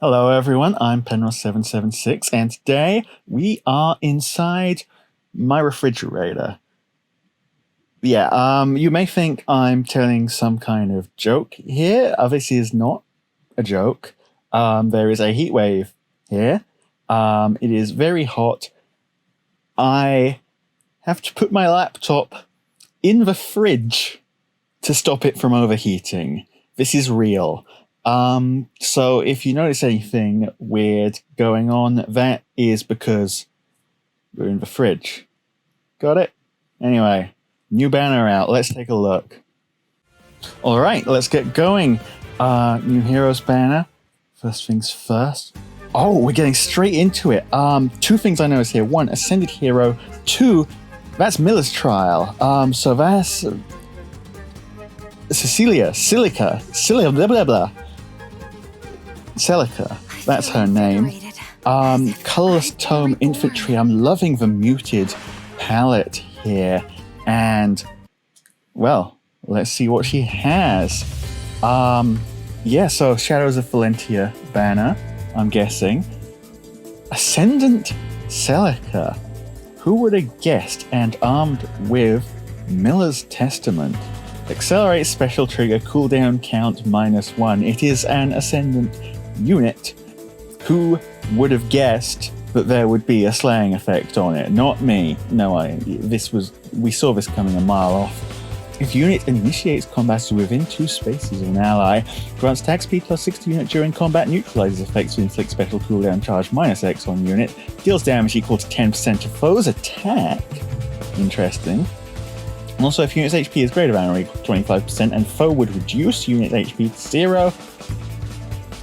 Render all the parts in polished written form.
Hello everyone, I'm Penrose776 and today we are inside my refrigerator. You may think I'm telling some kind of joke here. Obviously is not a joke. There is a heat wave here. It is very hot. I have to put my laptop in the fridge to stop it from overheating. This is real. So if you notice anything weird going on, that is because we're in the fridge. Got it? Anyway, new banner out. Let's take a look. Alright, let's get going. New heroes banner. First things first. Oh, we're getting straight into it. Two things I noticed here. One, Ascended Hero. Two, that's Miller's Trial. So that's Celica, blah blah blah. Celica, that's her name. Colorless Tome Infantry. I'm loving the muted palette here. And, well, let's see what she has. So Shadows of Valentia banner, I'm guessing. Ascendant Celica. Who would have guessed? And armed with Miller's Testament. Accelerate special trigger, cooldown count -1. It is an Ascendant unit. Who would have guessed that there would be a slaying effect on it? Not me. No, we saw this coming a mile off. If unit initiates combat within 2 spaces of an ally, grants attack speed +6 to unit during combat, neutralizes effects to inflict special cooldown charge -X on unit, deals damage equal to 10% to foe's attack. Interesting. Also, if unit's HP is greater than or equal to 25% and foe would reduce unit HP to 0,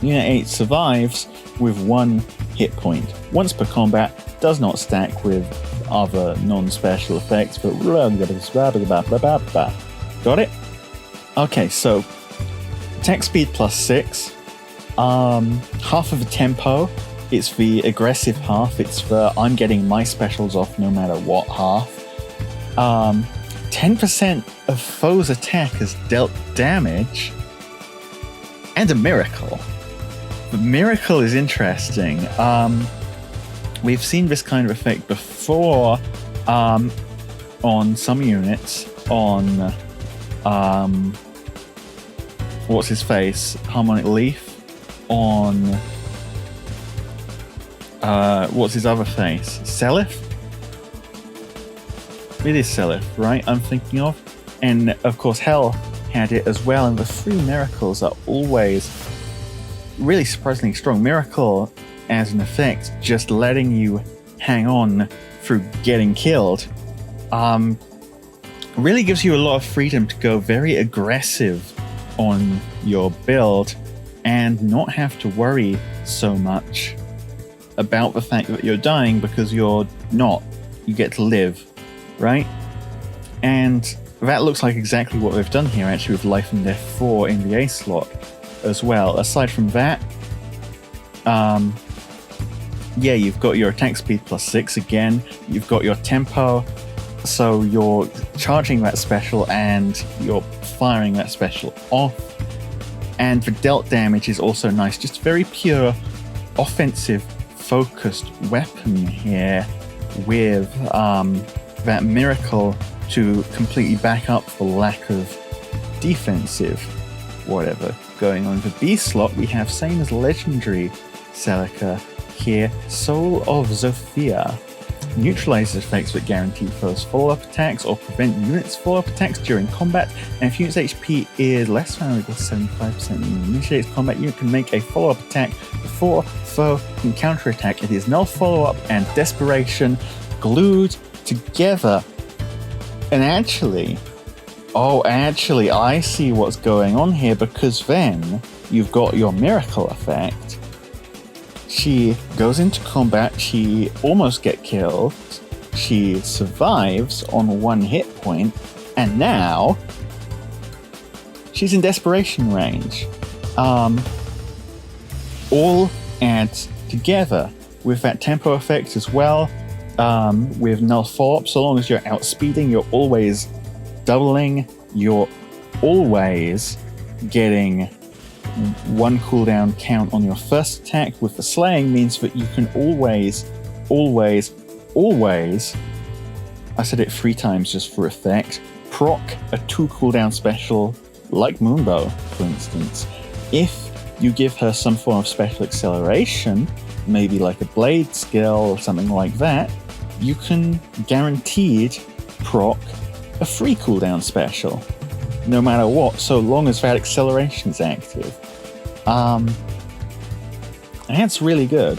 Unit 8 survives with 1 hit point. Once per combat, does not stack with other non-special effects, but got it? Okay, so attack speed +6, half of the tempo, it's the aggressive half, it's the I'm getting my specials off no matter what half. 10% of foe's attack has dealt damage, and a miracle. The miracle is interesting. We've seen this kind of effect before on some units, on what's his face? Harmonic Leaf, on what's his other face? Seliph? It is Seliph, right? I'm thinking of. And of course Hell had it as well, and the 3 miracles are always really surprisingly strong. Miracle as an effect, just letting you hang on through getting killed, really gives you a lot of freedom to go very aggressive on your build and not have to worry so much about the fact that you're dying, because you're not. You get to live, right? And that looks like exactly what they've done here, actually, with Life and Death 4 in the A slot as well. Aside from that, you've got your attack speed +6 again. You've got your tempo, so you're charging that special and you're firing that special off. And the dealt damage is also nice. Just a very pure offensive focused weapon here with that miracle to completely back up the lack of defensive whatever going on. The B slot, we have same as legendary Celica here, Soul of Zofia. Neutralizes effects that guarantee foes follow-up attacks or prevent units' follow-up attacks during combat, and if unit's HP is less than or equal to 75% when it initiates combat, unit can make a follow-up attack before foe can counterattack. It is null follow-up and desperation glued together. And actually, I see what's going on here, because then you've got your miracle effect. She goes into combat, she almost gets killed, she survives on 1 hit point, and now she's in desperation range. All adds together with that tempo effect as well, with null follow-up. So long as you're outspeeding, you're always doubling, you're always getting 1 cooldown count on your first attack with the slaying means that you can always, I said it 3 times just for effect, proc a 2 cooldown special like Moonbow, for instance. If you give her some form of special acceleration, maybe like a blade skill or something like that, you can guaranteed proc a 3 cooldown special, no matter what, so long as that acceleration is active. And that's really good.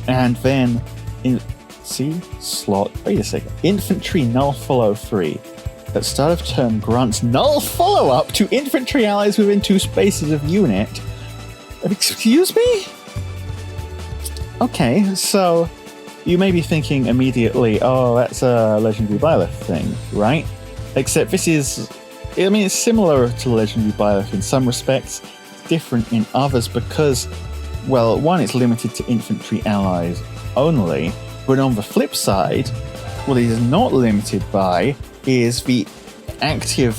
And then, wait a second. Infantry null follow 3. At start of turn grants null follow-up to infantry allies within 2 spaces of unit. Excuse me? Okay, so you may be thinking immediately, oh, that's a Legendary Byleth thing, right? Except this is, it's similar to Legendary Byleth in some respects, different in others because, well, one, it's limited to infantry allies only, but on the flip side, what it is not limited by is the active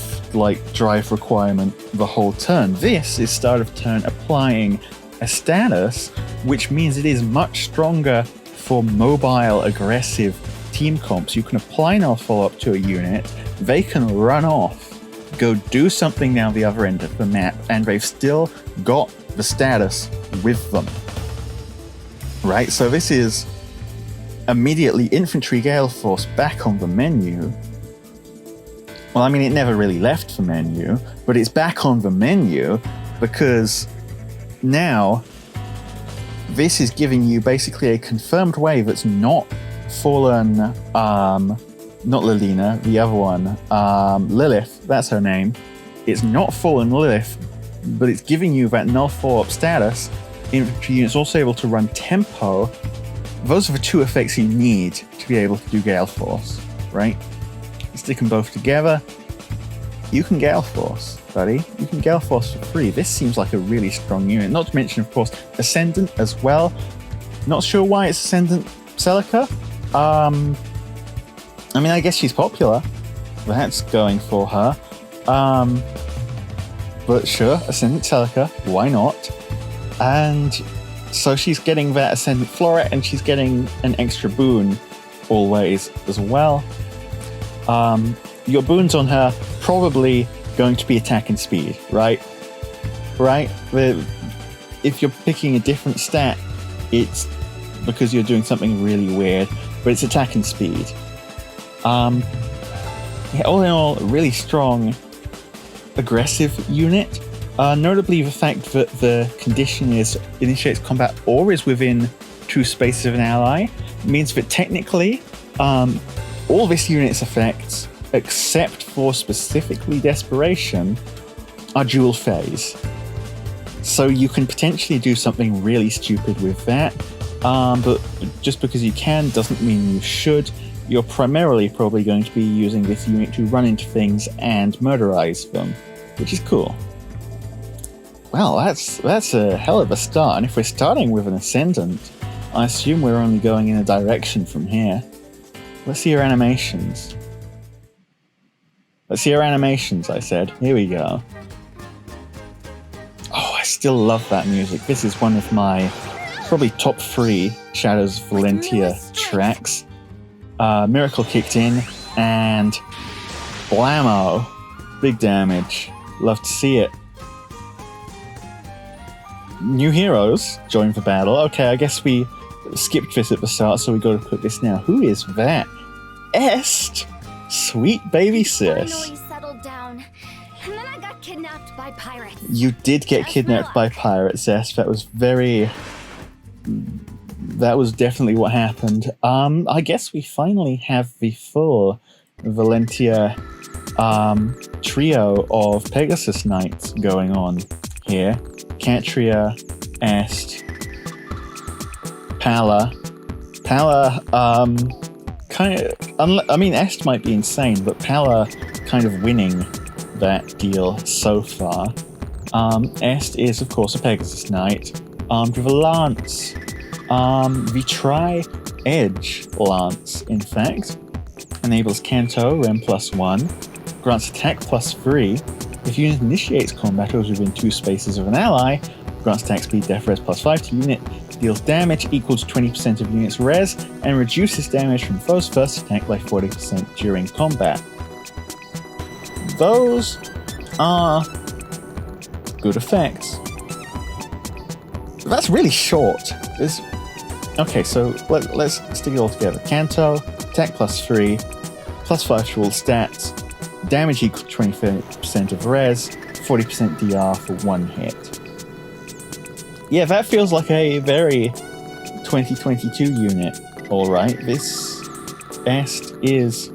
drive requirement the whole turn. This is start of turn applying a status, which means it is much stronger for mobile aggressive team comps. You can apply null follow-up to a unit, they can run off, go do something down the other end of the map, and they've still got the status with them. Right, so this is immediately infantry Gale Force back on the menu. Well, it never really left the menu, but it's back on the menu because now this is giving you basically a confirmed wave that's not Fallen, not Lilina, the other one, Lilith, that's her name. It's not Fallen Lilith, but it's giving you that null follow-up status. Infantry units also able to run tempo. Those are the 2 effects you need to be able to do Gale Force, right? Stick them both together, you can Gale Force, buddy. You can Gale Force for free. This seems like a really strong unit. Not to mention, of course, Ascendant as well. Not sure why it's Ascendant Celica. I guess she's popular. That's going for her. But sure, Ascendant Celica, why not? And so she's getting that Ascendant Floret, and she's getting an extra boon always as well. Your boons on her probably going to be attack and speed, right? Right? If you're picking a different stat, it's because you're doing something really weird, but it's attack and speed. All in all, a really strong aggressive unit. Notably, the fact that the condition is initiates combat or is within 2 spaces of an ally means that technically, all this unit's effects, except for specifically Desperation, are dual phase. So you can potentially do something really stupid with that, but just because you can doesn't mean you should. You're primarily probably going to be using this unit to run into things and murderize them, which is cool. Well, that's a hell of a start, and if we're starting with an Ascendant, I assume we're only going in a direction from here. Let's see your animations. Let's see your animations, I said. Here we go. Oh, I still love that music. This is one of my probably top 3 Shadows of Valentia tracks. Miracle kicked in, and blammo. Big damage. Love to see it. New heroes join the battle. Okay, I guess we skipped this at the start, so we got to put this now. Who is that? Est? Sweet Baby Sis. I know you settled down, and then I got kidnapped by pirates. You did get kidnapped by pirates, Est. That was definitely what happened. I guess we finally have the full Valentia trio of Pegasus Knights going on here. Catria, Est, Pala, Est might be insane, but Pala kind of winning that deal so far. Est is, of course, a Pegasus Knight, armed with a lance. The Tri-Edge lance, in fact. Enables Canto, Rem +1, grants attack +3. If unit initiates combat or is within 2 spaces of an ally, grants attack speed, def res plus 5 to unit, deals damage equal to 20% of unit's res, and reduces damage from foe's first attack by 40% during combat. Those are good effects. That's really short. Okay, so let's stick it all together. Kanto, attack plus 3, plus 5 to all stats, damage equal to 20% of res, 40% DR for 1 hit. Yeah, that feels like a very 2022 unit. Alright, this best is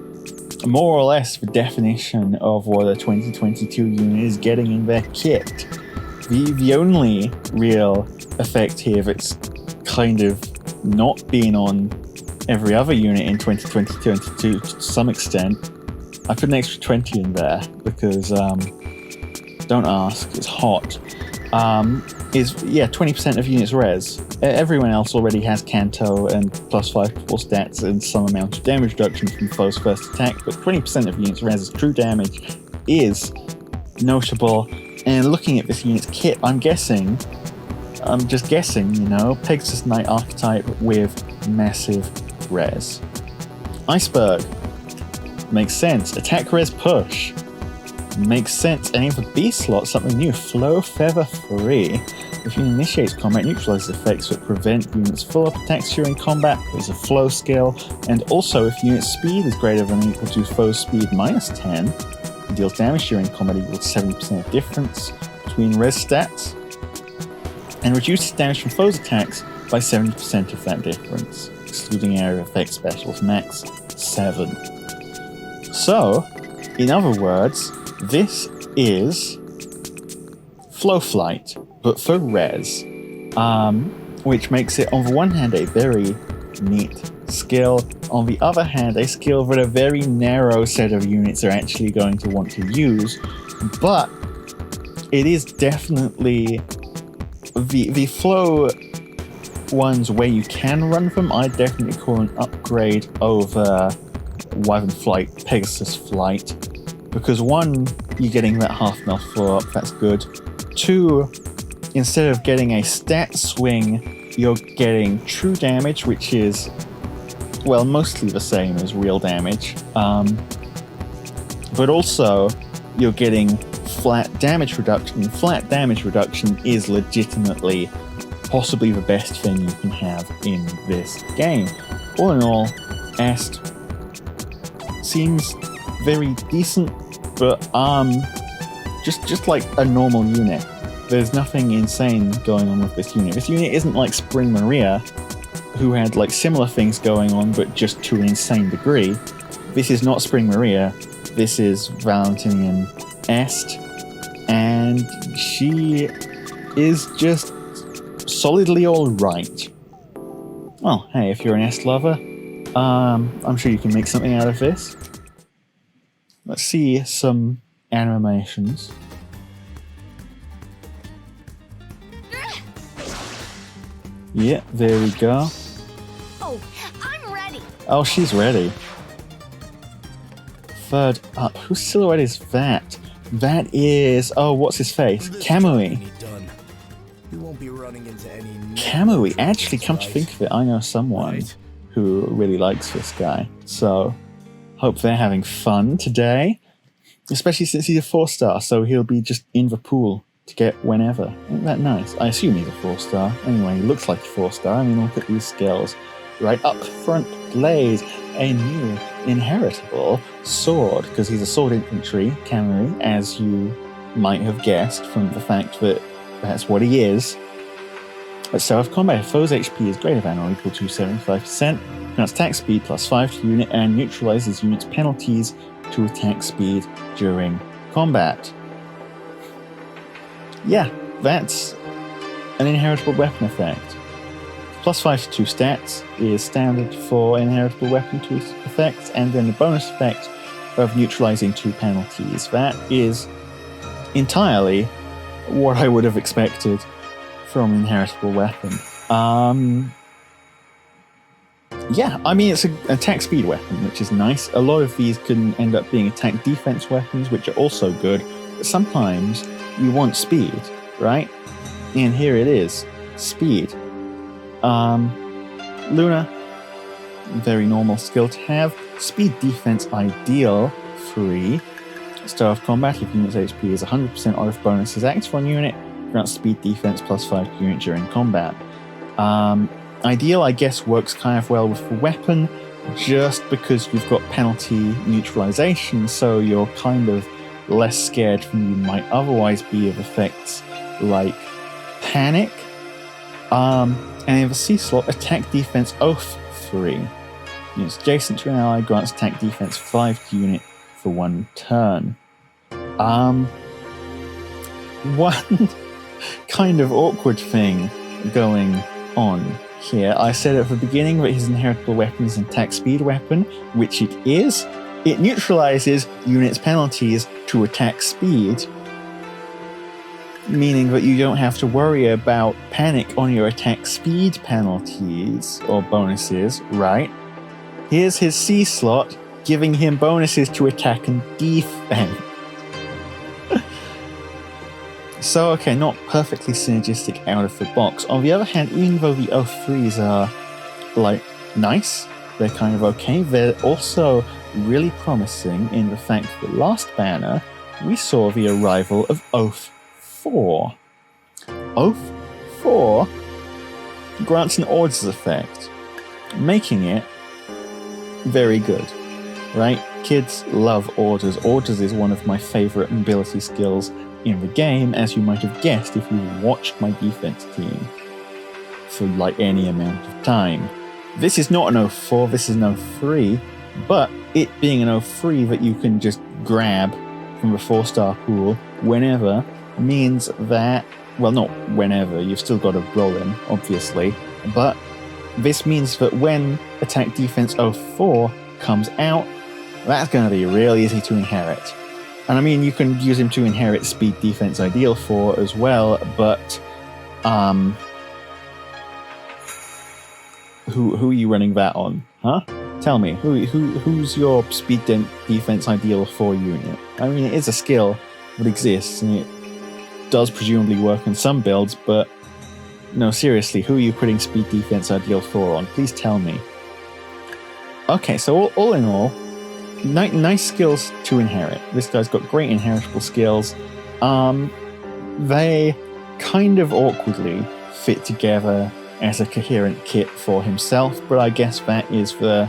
more or less the definition of what a 2022 unit is getting in their kit. The only real effect here that's kind of not been on every other unit in 2022 to some extent, I put an extra 20 in there because, don't ask, it's hot, is 20% of units res. Everyone else already has Kanto and plus 5 to all stats and some amount of damage reduction from foe's first attack, but 20% of units res as true damage is notable. And looking at this unit's kit, I'm just guessing, Pegasus Knight archetype with massive res. Iceberg makes sense. Attack res push makes sense. And in the B slot, something new, Flow Feather 3. If you initiate combat, neutralizes effects that prevent units' full-up attacks during combat. There's a flow skill, and also if unit speed is greater than or equal to foe's speed minus 10, it deals damage during combat equal to 70% of difference between res stats, and reduces damage from foe's attacks by 70% of that difference, excluding area effect specials, max 7. So, in other words, this is Flow Flight, but for res, which makes it, on the one hand, a very neat skill, on the other hand, a skill that a very narrow set of units are actually going to want to use, but it is definitely the flow ones where you can run them. I definitely call an upgrade over Wyvern Flight, Pegasus Flight, because 1, you're getting that half melt flow up, that's good. 2, instead of getting a stat swing, you're getting true damage, which is, well, mostly the same as real damage, but also you're getting flat damage reduction. Flat damage reduction is legitimately possibly the best thing you can have in this game. All in all, Est seems very decent, but just like a normal unit. There's nothing insane going on with this unit. This unit isn't like Spring Maria, who had like similar things going on, but just to an insane degree. This is not Spring Maria. This is Valentinian Est, and she is just solidly alright. Well, hey, if you're an Est lover, I'm sure you can make something out of this. Let's see some animations. Yeah, there we go. Oh, I'm ready. Oh, she's ready. Third up. Whose silhouette is that? That is... Oh, what's his face? Kamui. Kamui. Actually, come to think of it, I know someone who really likes this guy. So, hope they're having fun today. Especially since he's a 4-star, so he'll be just in the pool to get whenever. Isn't that nice? I assume he's a 4-star. Anyway, he looks like a 4-star. I mean, look at these skills. Right up front, Blaze, a new inheritable sword, because he's a sword infantry, Kamui, as you might have guessed from the fact that that's what he is. At start of combat, foe's HP is greater than or equal to 75%, grants attack speed plus 5 to unit, and neutralizes unit's penalties to attack speed during combat. Yeah, that's an inheritable weapon effect. Plus 5 to 2 stats is standard for inheritable weapon effects, and then the bonus effect of neutralizing 2 penalties. That is entirely what I would have expected from an inheritable weapon. Yeah, I mean, it's an attack speed weapon, which is nice. A lot of these can end up being attack defense weapons, which are also good, but sometimes you want speed, right? And here it is. Speed. Luna, very normal skill to have. Speed defense ideal, 3. Start of combat, if unit's HP is 100% or if bonus is active on unit, grants speed defense plus 5 to unit during combat. Ideal, I guess, works kind of well with the weapon, just because you've got penalty neutralization, so you're kind of less scared than you might otherwise be of effects like panic. And in the C slot, attack defense oath 3. Units adjacent to an ally grants attack defense 5 to unit for 1 turn. One kind of awkward thing going on here. I said at the beginning that his inheritable weapon is an attack speed weapon, which it is. It neutralizes units' penalties to attack speed, meaning that you don't have to worry about panic on your attack speed penalties or bonuses, right? Here's his C slot, giving him bonuses to attack and defense. So, okay, not perfectly synergistic out of the box. On the other hand, even though the O3s are, like, nice, they're kind of okay, they're also really promising in the fact that last banner, we saw the arrival of Oath 4. Oath 4 grants an orders effect, making it very good, right? Kids love orders. Orders is one of my favorite ability skills in the game, as you might have guessed if you watched my defense team for like any amount of time. This is not an 04, this is an 03, but it being an 03 that you can just grab from the 4-star pool whenever means that, well, not whenever, you've still got to roll in, obviously, but this means that when attack defense 04 comes out, that's going to be real easy to inherit. And I mean, you can use him to inherit speed defense ideal 4 as well, but who are you running that on? Huh? Tell me, who's your speed defense ideal 4 unit? I mean, it is a skill that exists, and it does presumably work in some builds, but no, seriously, who are you putting speed defense ideal 4 on? Please tell me. Okay, so all in all, nice skills to inherit. This guy's got great inheritable skills. They kind of awkwardly fit together as a coherent kit for himself, but I guess that is the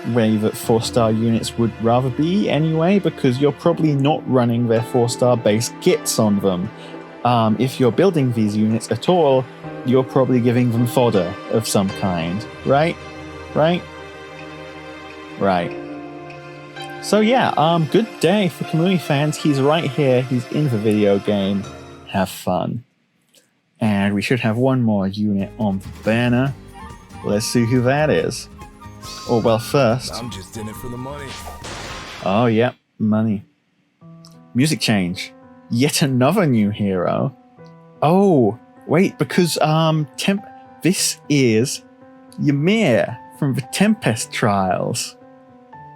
way that 4-star units would rather be anyway, because you're probably not running their 4-star base kits on them. If you're building these units at all, you're probably giving them fodder of some kind, right? Right? So yeah, good day for Kamui fans. He's right here, he's in the video game. Have fun. And we should have one more unit on the banner. Let's see who that is. Oh, well, first... I'm just in it for the money. Oh, yeah, money. Music change. Yet another new hero. Oh, wait, because, this is Ymir from the Tempest Trials,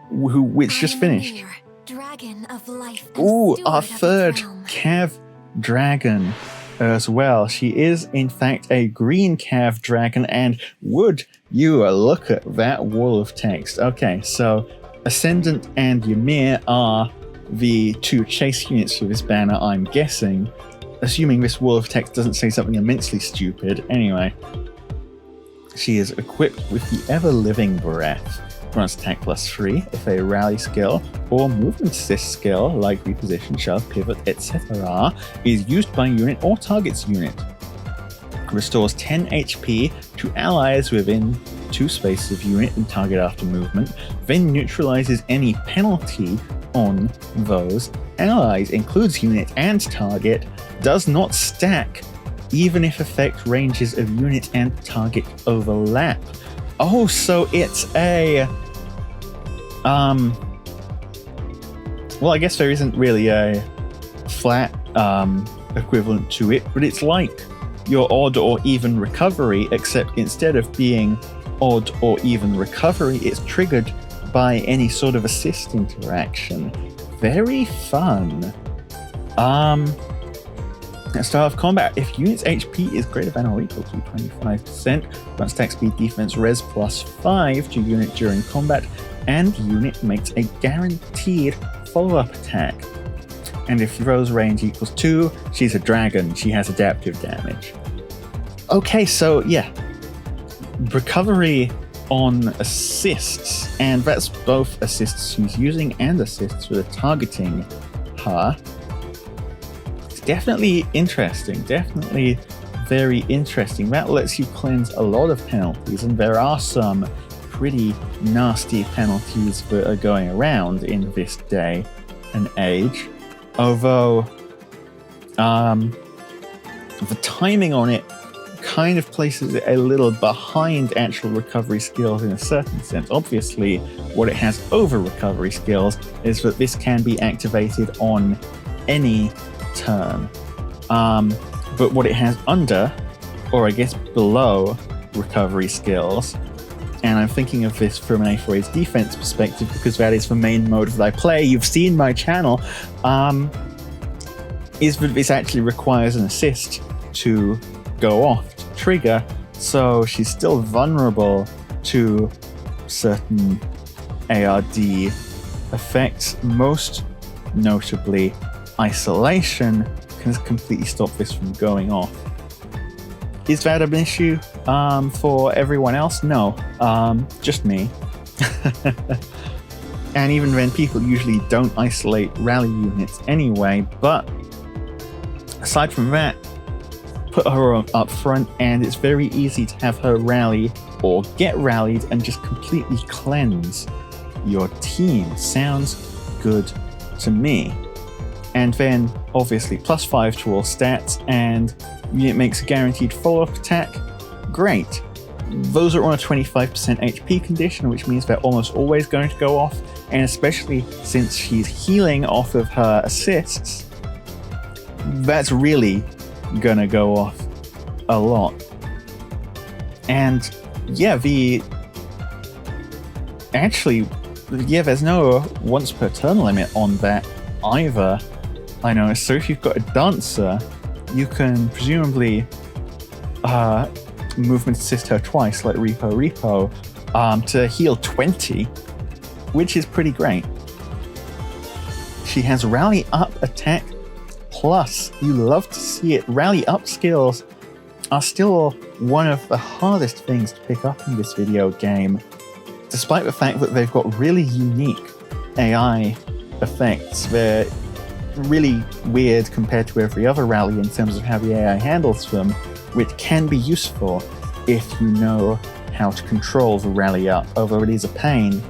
which just finished. Ymir, dragon of life and Ooh, steward our of its third realm. Cav dragon as well. She is, in fact, a green Cav dragon, and would you look at that wall of text. Okay, so Ascendant and Ymir are the 2 chase units for this banner, I'm guessing, assuming this wall of text doesn't say something immensely stupid. Anyway, she is equipped with the ever-living breath. Grants attack +3 if a rally skill or movement assist skill like reposition, shove, pivot, etc. is used by a unit or target's unit. Restores 10 HP to allies within 2 spaces of unit and target after movement, then neutralizes any penalty on those allies, includes unit and target, does not stack even if effect ranges of unit and target overlap. Oh, so it's a... well, I guess there isn't really a flat equivalent to it, but it's like your odd or even recovery, except instead of being odd or even recovery, it's triggered by any sort of assist interaction. Very fun. At start of combat, if unit's HP is greater than or equal to 25%, grants attack speed defense res plus 5 to unit during combat, and unit makes a guaranteed follow-up attack. And if Rose range equals 2, she's a dragon, she has adaptive damage. Okay, so yeah, recovery on assists, and that's both assists she's using and assists that are targeting her. It's definitely interesting, definitely very interesting. That lets you cleanse a lot of penalties, and there are some pretty nasty penalties that are going around in this day and age. Although the timing on it kind of places it a little behind actual recovery skills in a certain sense. Obviously, what it has over recovery skills is that this can be activated on any turn. But what it has under, or I guess below, recovery skills, and I'm thinking of this from an A4A's defense perspective because that is the main mode that I play. You've seen my channel. Is that this actually requires an assist to go off, to trigger, so she's still vulnerable to certain ARD effects. Most notably, isolation can completely stop this from going off. Is that an issue for everyone else? No, just me. And even then, people usually don't isolate rally units anyway, but aside from that, put her up front and it's very easy to have her rally or get rallied and just completely cleanse your team. Sounds good to me. And then obviously +5 to all stats, and unit makes a guaranteed follow-up attack. Great. Those are on a 25% HP condition, which means they're almost always going to go off, and especially since she's healing off of her assists, that's really gonna go off a lot. And yeah, there's no once per turn limit on that either. I know, so if you've got a dancer, you can presumably movement assist her twice, like Repo, to heal 20, which is pretty great. She has rally up attack plus. You love to see it. Rally up skills are still one of the hardest things to pick up in this video game, despite the fact that they've got really unique AI effects. They're really weird compared to every other rally in terms of how the AI handles them, which can be useful if you know how to control the rally up, although it is a pain.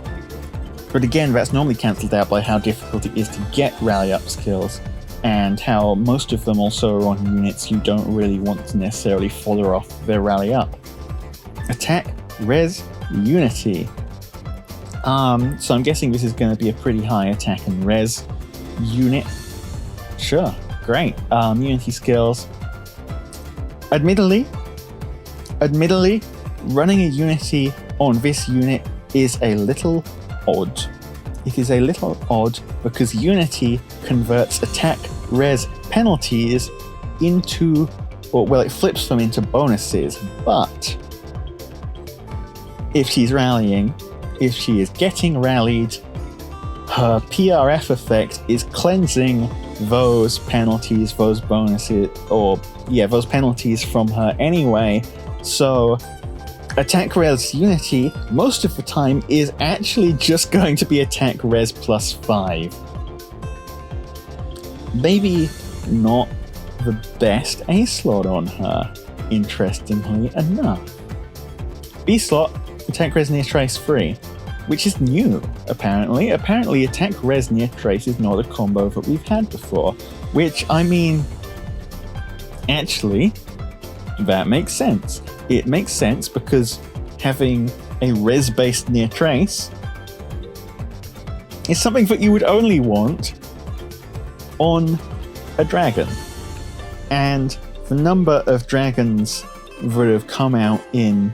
But again, that's normally cancelled out by how difficult it is to get rally up skills, and how most of them also are on units you don't really want to necessarily follow off their rally up. Attack, res, unity. So I'm guessing this is going to be a pretty high attack and res unit. Sure, great. Unity skills. Admittedly, running a unity on this unit is a little odd. It is a little odd because unity converts attack, res, penalties into, well, it flips them into bonuses, but if she's rallying, if she is getting rallied, her PRF effect is cleansing those penalties, those bonuses, those penalties from her anyway. So attack res unity most of the time is actually just going to be attack res +5. Maybe not the best A slot on her, interestingly enough. B slot, attack res near trace free, which is new, apparently. Apparently, attack res near trace is not a combo that we've had before, which, I mean, actually, that makes sense. It makes sense because having a res-based near trace is something that you would only want on a dragon. And the number of dragons that have come out in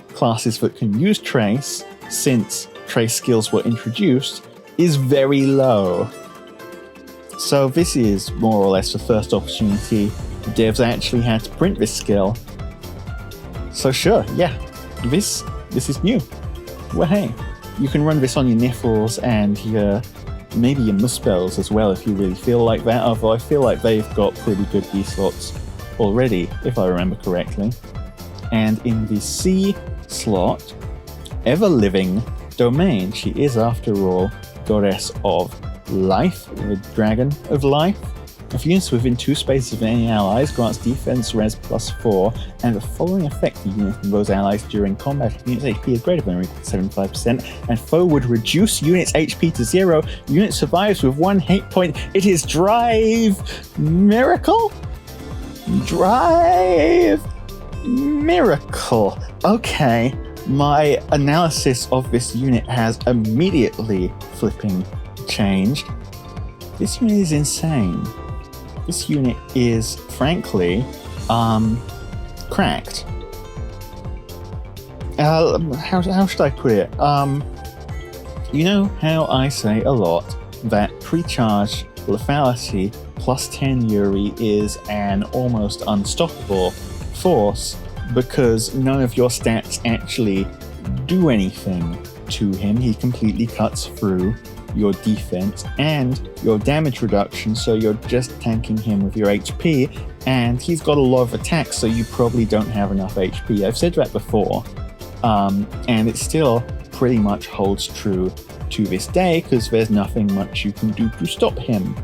classes that can use trace since trace skills were introduced is very low. So this is more or less the first opportunity devs actually had to print this skill. So sure, yeah, this is new. Well, hey, you can run this on your niffles and maybe your muspels as well if you really feel like that, although I feel like they've got pretty good B slots already, if I remember correctly. And in the C slot, ever-living domain. She is, after all, goddess of life, the dragon of life. If units within 2 spaces of any allies grants defense res +4, and the following effect to units and those allies during combat. If unit's HP is greater than or equal to 75%, and foe would reduce unit's HP to 0. Unit survives with 1 hit point. It is Drive Miracle? Drive Miracle. Okay, my analysis of this unit has immediately flipping changed. This unit is insane. This unit is, frankly, cracked. How should I put it? You know how I say a lot that pre-charge lethality plus 10 Yuri is an almost unstoppable force because none of your stats actually do anything to him. He completely cuts through your defense and your damage reduction, so you're just tanking him with your HP, and he's got a lot of attacks, so you probably don't have enough HP. I've said that before, and it still pretty much holds true to this day, because there's nothing much you can do to stop him.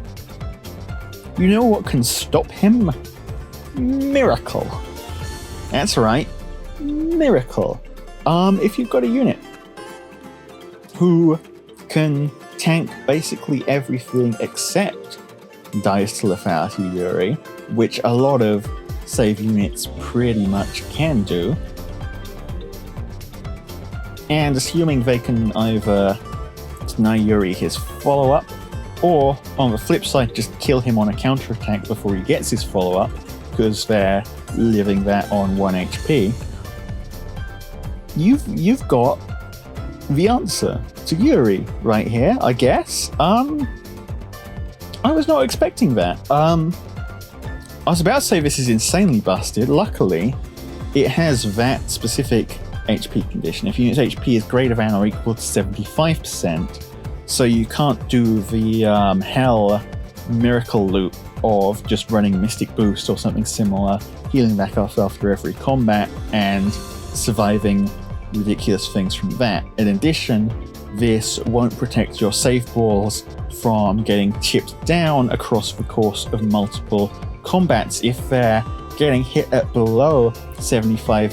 You know what can stop him? Miracle. That's right, Miracle. If you've got a unit who can tank basically everything except dice to lethality Yuri, which a lot of save units pretty much can do, and assuming they can either deny Yuri his follow-up, or on the flip side just kill him on a counterattack before he gets his follow-up, because they're living that on 1 HP, you've got the answer to Yuri right here, I guess. I was not expecting that. I was about to say this is insanely busted. Luckily, it has that specific HP condition. If unit's HP is greater than or equal to 75%, so you can't do the hell miracle loop of just running Mystic Boost or something similar, healing back up after every combat, and surviving ridiculous things from that. In addition, this won't protect your save balls from getting chipped down across the course of multiple combats. If they're getting hit at below 75%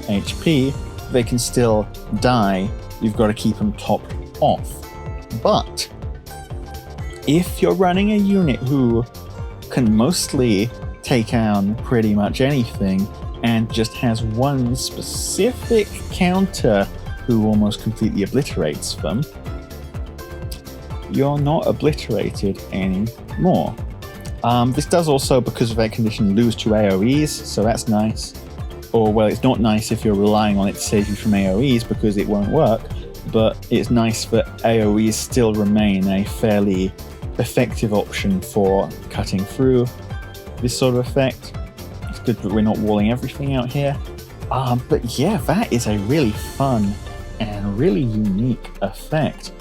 HP, they can still die. You've got to keep them topped off. But if you're running a unit who can mostly take down pretty much anything and just has one specific counter who almost completely obliterates them, you're not obliterated anymore. This does also, because of that condition, lose to AoEs, so that's nice. Or, well, it's not nice if you're relying on it to save you from AoEs because it won't work, but it's nice that AoEs still remain a fairly effective option for cutting through this sort of effect. It's good that we're not walling everything out here. But yeah, that is a really fun and really unique effect.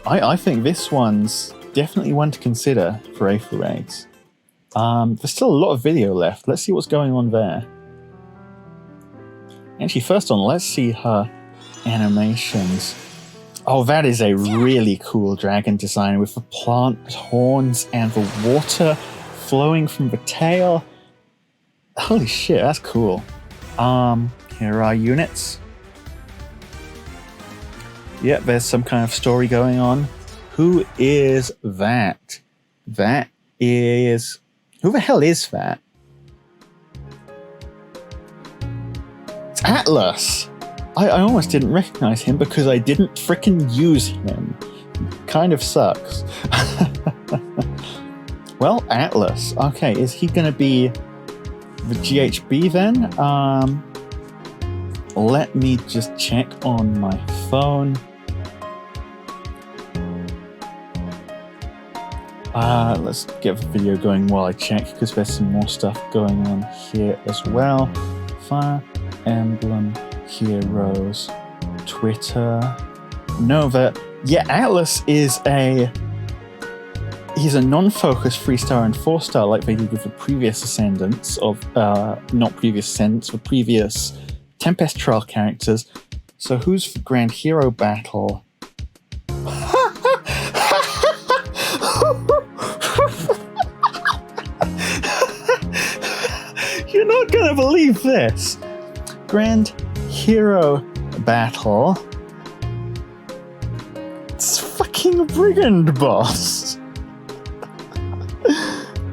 I think this one's definitely one to consider for Aether Raids. There's still a lot of video left. Let's see what's going on there. Actually, first on, let's see her animations. Oh, that is a really cool dragon design with the plant horns and the water flowing from the tail. Holy shit, that's cool. Here are our units. Yep, there's some kind of story going on. Who is that? That is... Who the hell is that? It's Atlas! I almost didn't recognize him because I didn't frickin' use him. Kind of sucks. Well, Atlas. Okay, is he gonna be the GHB then? Let me just check on my phone. Let's get the video going while I check, because there's some more stuff going on here as well. Fire Emblem Heroes, Twitter, Nova. Yeah, Atlas is he's a non-focused 3-star and 4-star like they did with the previous Ascendants of, not previous Ascendants, the previous Tempest Trial characters. So who's the Grand Hero Battle? You're not gonna believe this! Grand Hero Battle. It's fucking Brigand Boss!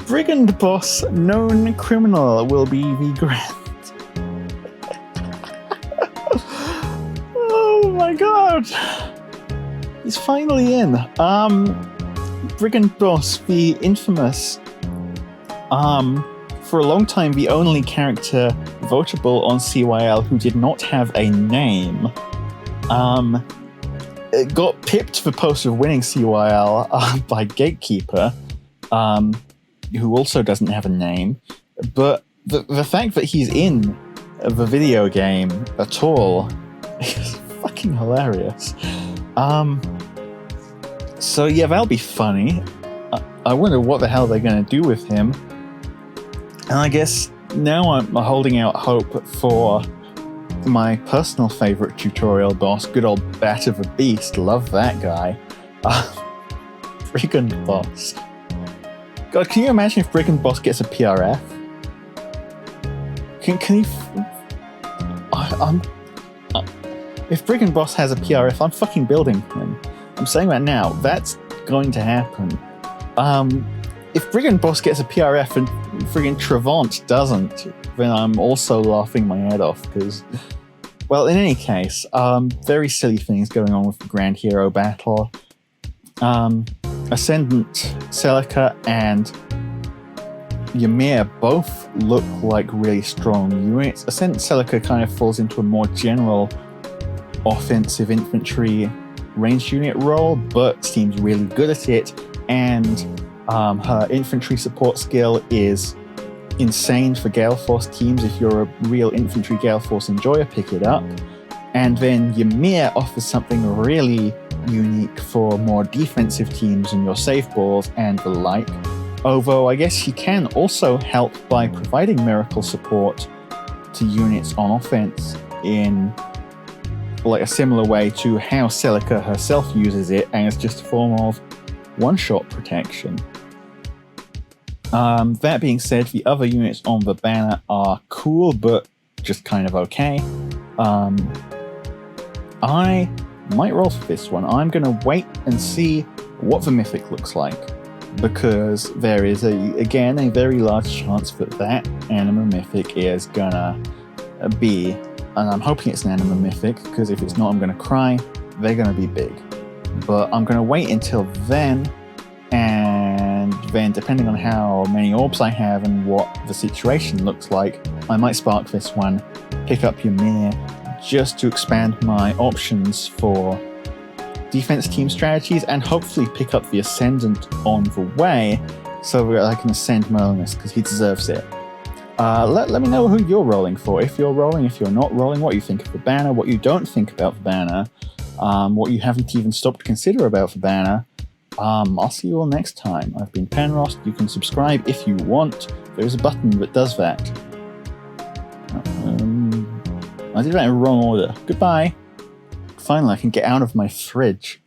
Brigand Boss, known criminal, will be the Grand. Oh my god! He's finally in. Brigand Boss, the infamous, for a long time the only character votable on CYL who did not have a name, got pipped for post of winning CYL by Gatekeeper, who also doesn't have a name. But the fact that he's in the video game at all is fucking hilarious. So yeah, that'll be funny. I wonder what the hell they're going to do with him. And I guess now I'm holding out hope for my personal favourite tutorial boss, good old Bat of a Beast. Love that guy. Brigand Boss. God, can you imagine if Brigand Boss gets a PRF? Can he... if Brigand Boss has a PRF, I'm fucking building him. I'm saying that now. That's going to happen. If Brigand Boss gets a PRF and friggin' Travant doesn't, then I'm also laughing my head off, because... Well, in any case, very silly things going on with the Grand Hero Battle. Ascendant Celica and Ymir both look like really strong units. Ascendant Celica kind of falls into a more general offensive infantry ranged unit role, but seems really good at it, and her infantry support skill is insane for Gale Force teams. If you're a real infantry Gale Force enjoyer, pick it up. And then Ymir offers something really unique for more defensive teams and your safe balls and the like. Although I guess she can also help by providing miracle support to units on offense in like a similar way to how Celica herself uses it, as just a form of one-shot protection. That being said, the other units on the banner are cool, but just kind of okay. I might roll for this one. I'm going to wait and see what the Mythic looks like, because there is, again, a very large chance that Anima Mythic is going to be, and I'm hoping it's an Anima Mythic, because if it's not, I'm going to cry. They're going to be big. But I'm going to wait until then, and then depending on how many orbs I have and what the situation looks like, I might spark this one, pick up Ymir, just to expand my options for defense team strategies, and hopefully pick up the Ascendant on the way so that I can ascend Merlinus, because he deserves it. Let me know who you're rolling for. If you're rolling, if you're not rolling, what you think of the banner, what you don't think about the banner, what you haven't even stopped to consider about the banner. I'll see you all next time. I've been Penrost. You can subscribe if you want. There's a button that does that. I did that in the wrong order. Goodbye. Finally, I can get out of my fridge.